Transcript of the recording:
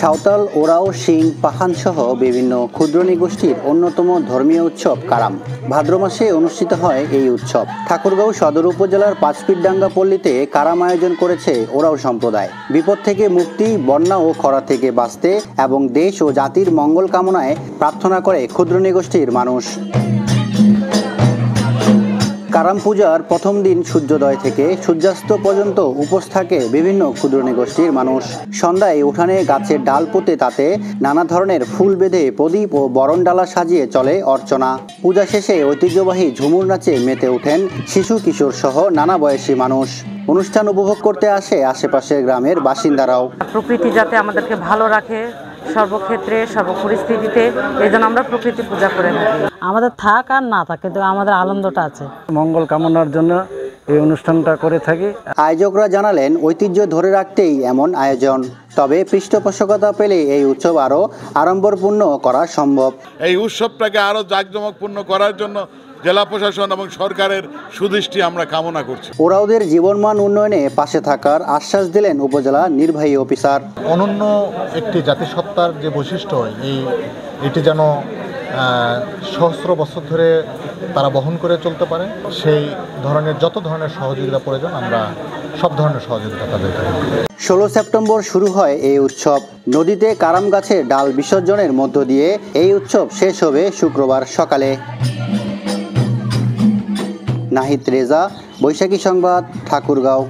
সাঁওতাল, ওরাও, সিং, পাহান সহ বিভিন্ন ক্ষুদ্র নৃগোষ্ঠীর অন্যতম ধর্মীয় উৎসব কারাম। ভাদ্র মাসে অনুষ্ঠিত হয় এই উৎসব। ঠাকুরগাঁও সদর উপজেলার পাঁচপিঠডাঙ্গা পল্লীতে কারাম আয়োজন করেছে ওরাও সম্প্রদায়। বিপদ থেকে মুক্তি, বন্যা ও খরা থেকে বাঁচতে এবং দেশ ও জাতির মঙ্গল কামনায় প্রার্থনা করে ক্ষুদ্র নৃগোষ্ঠীর মানুষ। কারাম পূজার প্রথম দিন সূর্যোদয় থেকে সূর্যাস্ত পর্যন্ত উপোস থাকে বিভিন্ন ক্ষুদ্র নৃগোষ্ঠীর মানুষ। সন্ধ্যায় উঠানে গাছের ডাল পুঁতে তাতে নানা ধরনের ফুল বেঁধে প্রদীপ ও বরণডালা সাজিয়ে চলে অর্চনা। পূজা শেষে ঐতিহ্যবাহী ঝুমুর নাচে মেতে ওঠেন শিশু কিশোর সহ নানা বয়সী মানুষ। অনুষ্ঠান উপভোগ করতে আসে আশেপাশের গ্রামের বাসিন্দারাও। প্রকৃতি যাতে আমাদেরকে ভালো রাখে সর্বক্ষেত্রে সর্বপরিস্থিতিতে, এই জন্য আমরা প্রকৃতি পূজা করে থাকি। আমাদের থাক আর না থাক, কিন্তু আমাদের আনন্দটা আছে। মঙ্গল কামনার জন্য এই অনুষ্ঠানটা করে থাকি। আয়োজকরা জানালেন, ঐতিহ্য ধরে রাখতেই এমন আয়োজন। তবে পৃষ্ঠপোষকতা পেলে এই উৎসব আরও আড়ম্বরপূর্ণ করা সম্ভব। এই উৎসবটাকে আরও জাঁকজমকপূর্ণ করার জন্য জেলা প্রশাসন এবং সরকারের সুদৃষ্টি আমরা কামনা করছি। ওরাওদের জীবনমান উন্নয়নে পাশে থাকার আশ্বাস দিলেন উপজেলা নির্বাহী অফিসার। অনন্য একটি জাতিসত্তার যে বৈশিষ্ট্য, এটি যেন সহস্র বছর ধরে তারা বহন করে চলতে পারে, সেই ধরনের যত ধরনের সহযোগিতা প্রয়োজন আমরা সব ধরনের সহযোগিতা তাদেরকে। 16 সেপ্টেম্বর শুরু হয় এই উৎসব। নদীতে কারাম গাছের ডাল বিসর্জনের মধ্য দিয়ে এই উৎসব শেষ হবে শুক্রবার সকালে। নাহিদ রেজা, বৈশাখী সংবাদ, ঠাকুরগাঁও।